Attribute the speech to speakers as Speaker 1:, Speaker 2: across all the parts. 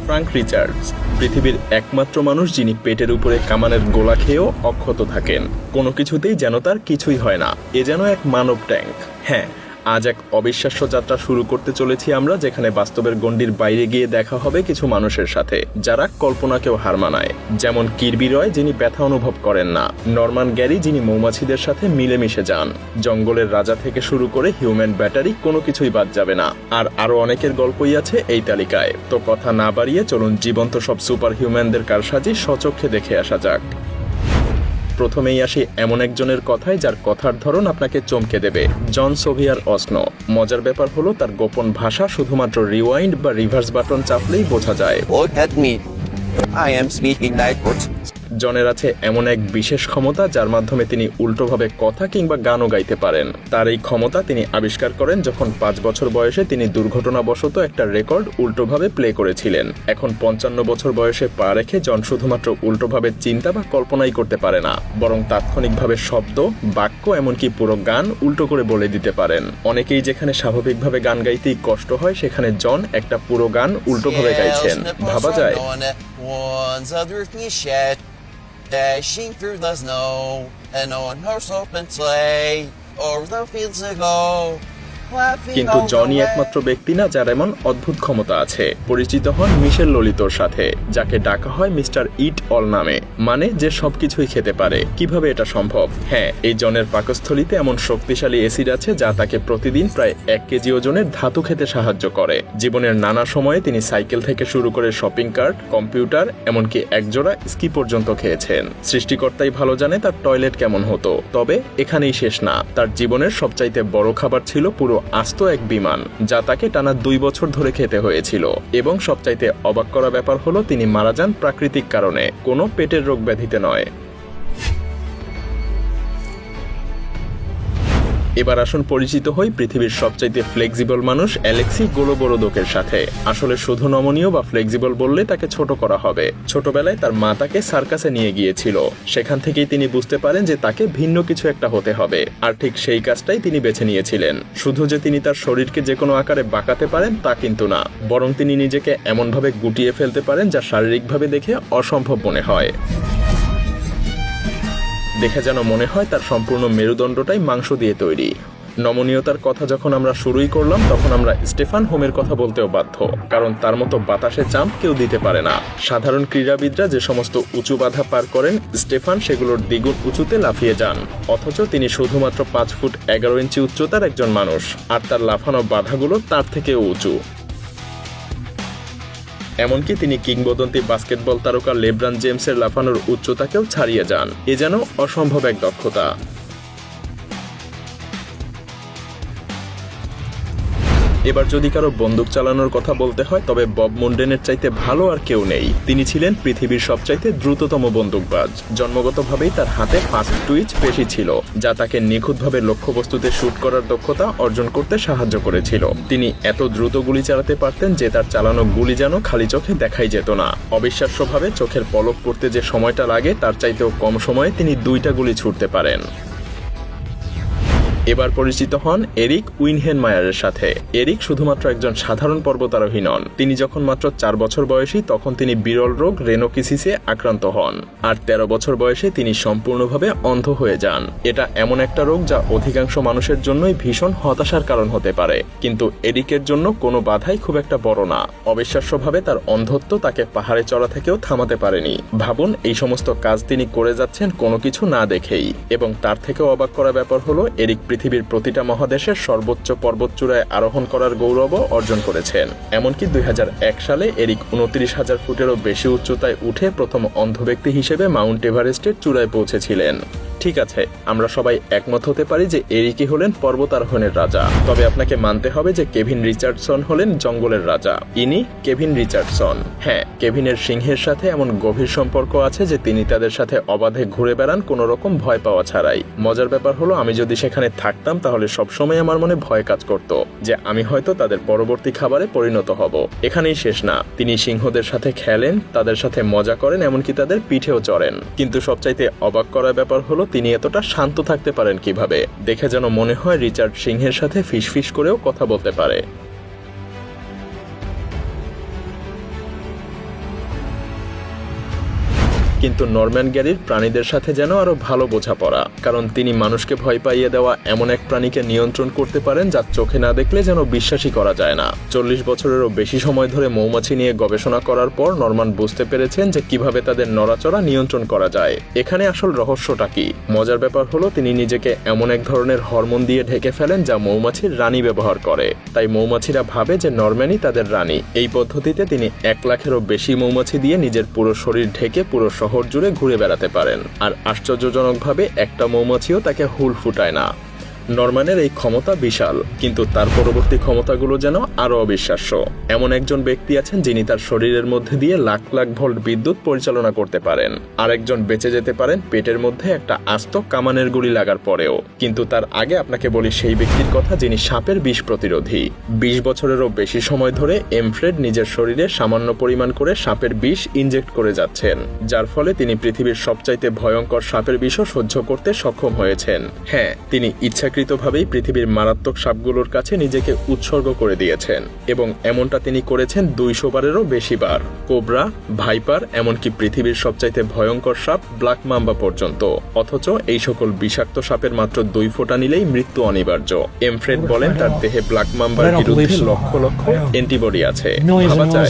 Speaker 1: Frank Richards পৃথিবীর একমাত্র মানুষ যিনি পেটের উপরে কামানের গোলা খেয়েও অক্ষত থাকেন। কোনো কিছুতেই যেন তার কিছুই হয় না। এ যেন এক মানব ট্যাঙ্ক। হ্যাঁ, আজ এক অবিশ্বাস্য যাত্রা শুরু করতে চলেছি আমরা, যেখানে বাস্তবের গণ্ডির বাইরে গিয়ে দেখা হবে কিছু মানুষের সাথে যারা কল্পনাকেও হার মানায়। যেমন কির্বি রয়, যিনি ব্যথা অনুভব করেন না, নরমান গ্যারি, যিনি মৌমাছিদের সাথে মিলেমিশে যান, জঙ্গলের রাজা থেকে শুরু করে হিউম্যান ব্যাটারি, কোনো কিছুই বাদ যাবে না। আর আরো অনেকের গল্পই আছে এই তালিকায়। তো কথা না বাড়িয়ে চলুন জীবন্ত সব সুপার হিউম্যানদের কারসাজি স্বচক্ষে দেখে আসা যাক। প্রথমেই আসি এমন একজনের কথায় যার কথার ধরন আপনাকে চমকে দেবে, জন সোভিয়ার অসনো। মজার ব্যাপার হলো তার গোপন ভাষা শুধুমাত্র রিওয়াইন্ড বা রিভার্স বাটন চাপলেই বোঝা যায়।
Speaker 2: Look at me. I am speaking backwards.
Speaker 1: জনের আছে এমন এক বিশেষ ক্ষমতা যার মাধ্যমে তিনি উল্টোভাবে কথা কিংবা গানও গাইতে পারেন। তার এই ক্ষমতা তিনি আবিষ্কার করেন যখন 5 বছর বয়সে তিনি দুর্ঘটনাবশত একটা রেকর্ড উল্টোভাবে প্লে করেছিলেন। এখন 55 বছর বয়সে পা রেখে জন শুধুমাত্র উল্টোভাবে চিন্তা বা কল্পনাই করতে পারে না, বরং তাৎক্ষণিকভাবে শব্দ, বাক্য, এমনকি পুরো গান উল্টো করে বলে দিতে পারেন। অনেকেই যেখানে স্বাভাবিকভাবে গান গাইতেই কষ্ট হয়, সেখানে জন একটা পুরো গান উল্টোভাবে গাইছেন। ভাবা যায়।
Speaker 2: Dashing through the snow, and on horse open sleigh, over the fields to go.
Speaker 1: কিন্তু জনই একমাত্র ব্যক্তি না যার এমন অদ্ভুত ক্ষমতা আছে। পরিচিত হন মিশেল ললিতোর সাথে, যাকে ডাকা হয় মিস্টার ইট অল নামে, মানে যে সবকিছুই খেতে পারে। কিভাবে এটা সম্ভব? হ্যাঁ, এই জনের পাকস্থলীতে এমন শক্তিশালী অ্যাসিড আছে যা তাকে প্রতিদিন প্রায় 1 কেজি ওজনের ধাতু খেতে সাহায্য করে। জীবনের নানা সময়ে তিনি সাইকেল থেকে শুরু করে শপিং কার্ট, কম্পিউটার, এমনকি একজোড়া স্কি পর্যন্ত খেয়েছেন। সৃষ্টিকর্তাই ভালো জানে তার টয়লেট কেমন হতো। তবে এখানেই শেষ না। তার জীবনের সবচাইতে বড় খাবার ছিল পুরো আস্ত এক বিমান, যা তাকে টানা 2 বছর ধরে খেতে হয়েছিল। এবং সবচাইতে অবাক করা ব্যাপার হলো তিনি মারা যান প্রাকৃতিক কারণে, কোনো পেটের রোগ ব্যাধিতে নয়। এবার আসুন পরিচিত হই পৃথিবীর সবচাইতে ফ্লেক্সিবল মানুষ অ্যালেক্সি গোলোবোরোদোকের সাথে। আসলে শুধু নমনীয় বা ফ্লেক্সিবল বললে তাকে ছোট করা হবে। ছোটবেলায় তার মা তাকে সার্কাসে নিয়ে গিয়েছিল। সেখান থেকেই তিনি বুঝতে পারেন যে তাকে ভিন্ন কিছু একটা হতে হবে, আর ঠিক সেই কাজটাই তিনি বেছে নিয়েছিলেন। শুধু যে তিনি তার শরীরকে যে কোনো আকারে বাঁকাতে পারেন তা কিন্তু না, বরং তিনি নিজেকে এমনভাবে গুটিয়ে ফেলতে পারেন যা শারীরিকভাবে দেখে অসম্ভব মনে হয়। দেখে যেন মনে হয় তার সম্পূর্ণ মেরুদণ্ডটাই মাংস দিয়ে তৈরি। নমনীয়তার কথা যখন আমরা শুরুই করলাম, তখন আমরা স্টেফান হোমের কথা বলতেও বাধ্য, কারণ তার মতো বাতাসে জাম্প কেউ দিতে পারে না। সাধারণ ক্রীড়াবিদরা যে সমস্ত উঁচু বাধা পার করেন, স্টেফান সেগুলোর দ্বিগুণ উঁচুতে লাফিয়ে যান। অথচ তিনি শুধুমাত্র 5 ফুট 11 ইঞ্চি উচ্চতার একজন মানুষ, আর তার লাফানো বাধাগুলো তার থেকেও উঁচু। এমনকি তিনি কিংবদন্তি বাস্কেটবল তারকা লেব্রন জেমসের লাফানোর উচ্চতাকেও ছাড়িয়ে যান। এ যেন অসম্ভব এক দক্ষতা। এবার যদি কারো বন্দুক চালানোর কথা বলতে হয়, তবে বব মুন্ডেনের চাইতে ভালো আর কেউ নেই। তিনি ছিলেন পৃথিবীর সবচাইতে দ্রুততম বন্দুকবাজ। জন্মগতভাবেই তার হাতে ফাস্ট টুইচ পেশি ছিল, যা তাকে নিখুঁতভাবে লক্ষ্যবস্তুতে শুট করার দক্ষতা অর্জন করতে সাহায্য করেছিল। তিনি এত দ্রুত গুলি চালাতে পারতেন যে তার চালানো গুলি যেন খালি চোখে দেখাই যেত না। অবিশ্বাস্যভাবে চোখের পলক পড়তে যে সময়টা লাগে, তার চাইতেও কম সময়ে তিনি 2টা গুলি ছুড়তে পারেন। এবার পরিচিত হন এরিক উইনহেনমায়ারের সাথে। এরিক শুধুমাত্র একজন সাধারণ পর্বতারোহী নন। তিনি যখন মাত্র 4 বছর বয়সী, তখন তিনি বিরল রোগ রেনোকিসিসে আক্রান্ত হন। আর 13 বছর বয়সে তিনি সম্পূর্ণভাবে অন্ধ হয়ে যান। এটা এমন একটা রোগ যা অধিকাংশ মানুষের জন্যই ভীষণ হতাশার কারণ হতে পারে, কিন্তু এরিকের জন্য কোনো বাধাই খুব একটা বড় না। অবিশ্বাস্যভাবে তার অন্ধত্ব তাকে পাহাড়ে চড়া থেকেও থামাতে পারেনি। ভাবুন, এই সমস্ত কাজ তিনি করে যাচ্ছেন কোনো কিছু না দেখেই। এবং তার থেকেও অবাক করা ব্যাপার হলো, এরিক পৃথিবীর প্রতিটা মহাদেশের সর্বোচ্চ পর্বতচূড়ায় আরোহণ করার গৌরবও অর্জন করেছেন। এমনকি 2001 সালে এরিক 29,000 ফুটেরও বেশি উচ্চতায় উঠে প্রথম অন্ধ ব্যক্তি হিসেবে মাউন্ট এভারেস্টের চূড়ায় পৌঁছেছিলেন। ঠিক আছে, আমরা সবাই একমত হতে পারি যে এরিকই হলেন পর্বতারোহণের রাজা। তবে আপনাকে মানতে হবে যে কেভিন রিচার্ডসন হলেন জঙ্গলের রাজা। ইনি কেভিন রিচার্ডসন। হ্যাঁ, কেভিনের সিংহের সাথে এমন গভীর সম্পর্ক আছে যে তিনি তাদের সাথে অবাধে ঘুরে বেড়ান কোনো রকম ভয় পাওয়া ছাড়াই। মজার ব্যাপার হলো, আমি যদি সেখানে থাকতাম তাহলে সবসময় আমার মনে ভয় কাজ করত যে আমি হয়তো তাদের পরবর্তী খাবারে পরিণত হব। এখানেই শেষ না, তিনি সিংহদের সাথে খেলেন, তাদের সাথে মজা করেন, এমনকি তাদের পিঠেও চড়েন। কিন্তু সবচাইতে অবাক করার ব্যাপার হলো তিনি এতটা শান্ত থাকতে পারেন কিভাবে। দেখে যেন মনে হয় রিচার্ড সিংহের সাথে ফিসফিস করেও কথা বলতে পারে। কিন্তু নরম্যান গ্যারির প্রাণীদের সাথে যেন আরো ভালো বোঝাপড়া, কারণ তিনি মানুষকে ভয় পাইয়ে দেওয়া এমন এক প্রাণীকে নিয়ন্ত্রণ করতে পারেন যা চোখে না দেখলে যেন বিশ্বাসই করা যায় না। 40 বছরেরও বেশি সময় ধরে মৌমাছি নিয়ে গবেষণা করার পর নরমান বুঝতে পেরেছেন যে কিভাবে তাদের নড়াচড়া নিয়ন্ত্রণ করা যায়। এখানে আসল রহস্যটা কি? মজার ব্যাপার হলো তিনি নিজেকে এমন এক ধরনের হরমোন দিয়ে ঢেকে ফেলেন যা মৌমাছির রানী ব্যবহার করে, তাই মৌমাছিরা ভাবে যে নরম্যানই তাদের রানী। এই পদ্ধতিতে তিনি 1 লাখেরও বেশি মৌমাছি দিয়ে নিজের পুরো শরীর ঢেকে পুরো শহর জুড়ে ঘুরে বেড়াতে পারেন, আর আশ্চর্যজনকভাবে একটা মৌমাছিও তাকে হুল ফুটায় না। নরম্যানের এই ক্ষমতা বিশাল, কিন্তু তার পরবর্তী ক্ষমতাগুলো যেন আরও অবিশ্বাস্য। এমন একজন ব্যক্তি আছেন যিনি তার শরীরের মধ্যে দিয়ে লাখ লাখ ভোল্ট বিদ্যুৎ পরিচালনা করতে পারেন, আরেকজন বেঁচে যেতে পারেন পেটের মধ্যে একটা আস্ত কামানের গুলি লাগার পরেও। কিন্তু তার আগে আপনাকে বলি সেই ব্যক্তির কথা যিনি সাপের বিষ প্রতিরোধী। 20 বছরেরও বেশি সময় ধরে এমফ্রেড নিজের শরীরে সামান্য পরিমাণ করে সাপের বিষ ইনজেক্ট করে যাচ্ছেন, যার ফলে তিনি পৃথিবীর সবচাইতে ভয়ঙ্কর সাপের বিষও সহ্য করতে সক্ষম হয়েছেন। হ্যাঁ, তিনি ইচ্ছাকৃতভাবেই পৃথিবীর মারাত্মক সাপগুলোর কাছে নিজেকে উৎসর্গ করে দিয়েছেন, এবং এমনটা তিনি করেছেন 200 বারেরও বেশি বার। কোবরা, ভাইপার, এমনকি পৃথিবীর সবচাইতে ভয়ঙ্কর সাপ ব্ল্যাক মাম্বা পর্যন্ত। অথচ এই সকল বিষাক্ত সাপের মাত্র 2 ফোঁটা নিলেই মৃত্যু অনিবার্য। এমফ্রেড বলেন তার দেহে ব্ল্যাক মাম্বার বিরুদ্ধে লক্ষ লক্ষ অ্যান্টিবডি আছে। ভাবা যায়।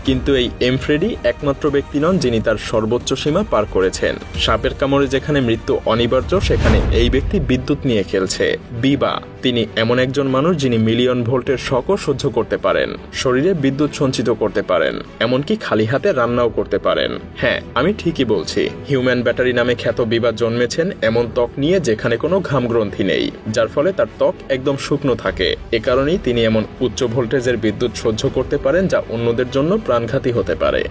Speaker 1: কিন্তু এই এমফ্রেডই একমাত্র ব্যক্তি নন যিনি তার সর্বোচ্চ সীমা পার করেছেন। সাপের কামড়ে যেখানে মৃত্যু অনিবার্য সেখানে এই ব্যক্তি বিদ্যুৎ নিয়ে খেলছে। বিবা, তিনি এমন একজন মানুষ যিনি মিলিয়ন ভোল্টের শকও সহ্য করতে পারেন, শরীরে বিদ্যুৎ সঞ্চিত করতে পারেন, এমনকি খালি হাতে রান্নাও করতে পারেন। হ্যাঁ, আমি ঠিকই বলছি। হিউম্যান ব্যাটারি নামে খ্যাত বিবা জন্মেছেন এমন ত্বক নিয়ে যেখানে কোনো ঘামগ্রন্থি নেই, যার ফলে তার ত্বক একদম শুকনো থাকে। এ কারণেই তিনি এমন উচ্চ ভোল্টেজের বিদ্যুৎ সহ্য করতে পারেন যা অন্যদের জন্য প্রাণঘাতী হতে পারে।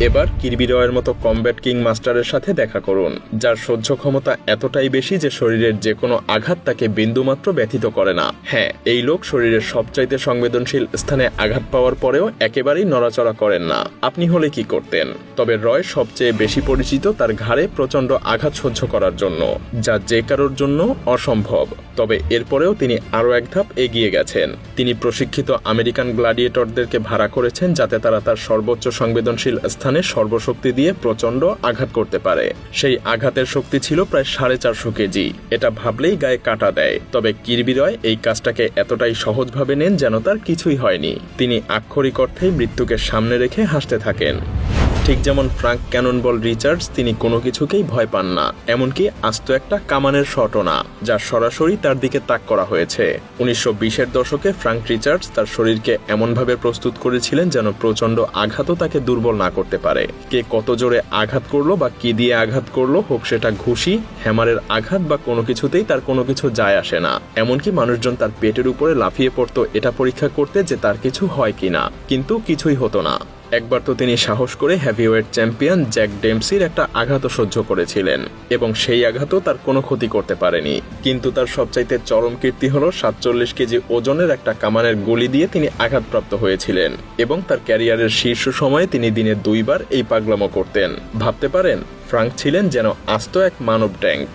Speaker 1: এবার কির্বি রয়ের মতো কমব্যাট কিং মাস্টারের সাথে দেখা করুন, যার সহ্য ক্ষমতা এতটাই বেশি যে শরীরের যে কোনো আঘাত তাকে বিন্দুমাত্র ব্যথিত করে না। হ্যাঁ, এই লোক শরীরের সবচাইতে সংবেদনশীল স্থানে আঘাত পাওয়ার পরেও একেবারেই নড়াচড়া করেন না। আপনি হলে কি করতেন? তবে রয় সবচেয়ে বেশি পরিচিত তার ঘাড়ে প্রচণ্ড আঘাত সহ্য করার জন্য, যা যে কারোর জন্য অসম্ভব। তবে এরপরেও তিনি আরও এক ধাপ এগিয়ে গেছেন। তিনি প্রশিক্ষিত আমেরিকান গ্ল্যাডিয়েটরদেরকে ভাড়া করেছেন যাতে তারা তার সর্বোচ্চ সংবেদনশীল স্থানে সর্বশক্তি দিয়ে প্রচণ্ড আঘাত করতে পারে। সেই আঘাতের শক্তি ছিল প্রায় 450 কেজি। এটা ভাবলেই গায়ে কাঁটা দেয়। তবে কির্বি রয় এই কাজটাকে এতটাই সহজভাবে নেন যেন তার কিছুই হয়নি। তিনি আক্ষরিক অর্থেই মৃত্যুকে সামনে রেখে হাসতে থাকেন। ঠিক যেমন ফ্রাঙ্ক ক্যাননবল রিচার্ডস, তিনি কোনো কিছুকেই ভয় পান না, এমনকি আস্ত একটা কামানের শটও না, যা সরাসরি তার দিকে তাক করা হয়েছে। 1920-এর দশকে ফ্রাঙ্ক রিচার্ডস তার শরীরকে এমনভাবে প্রস্তুত করেছিলেন যেন প্রচণ্ড আঘাতও তাকে দুর্বল না করতে পারে। কে কত জোরে আঘাত করলো বা কি দিয়ে আঘাত করলো, হোক সেটা ঘুষি, হ্যামারের আঘাত বা কোনো কিছুতেই তার কোনো কিছু যায় আসে না। এমনকি মানুষজন তার পেটের উপরে লাফিয়ে পড়তো এটা পরীক্ষা করতে যে তার কিছু হয় কিনা, কিন্তু কিছুই হতো না। একবার তো তিনি সাহস করে হেভিওয়েট চ্যাম্পিয়ন জ্যাক ডেমসির একটা আঘাতও সহ্য করেছিলেন, এবং সেই আঘাতও তার কোনো ক্ষতি করতে পারেনি। কিন্তু তার সবচাইতে চরম কীর্তি হলো 47 কেজি ওজনের একটা কামানের গুলি দিয়ে তিনি আঘাতপ্রাপ্ত হয়েছিলেন, এবং তার ক্যারিয়ারের শীর্ষ সময়ে তিনি দিনে 2 বার এই পাগলামো করতেন। ভাবতে পারেন, ফ্রাঙ্ক ছিলেন যেন আস্ত এক মানব ট্যাঙ্ক।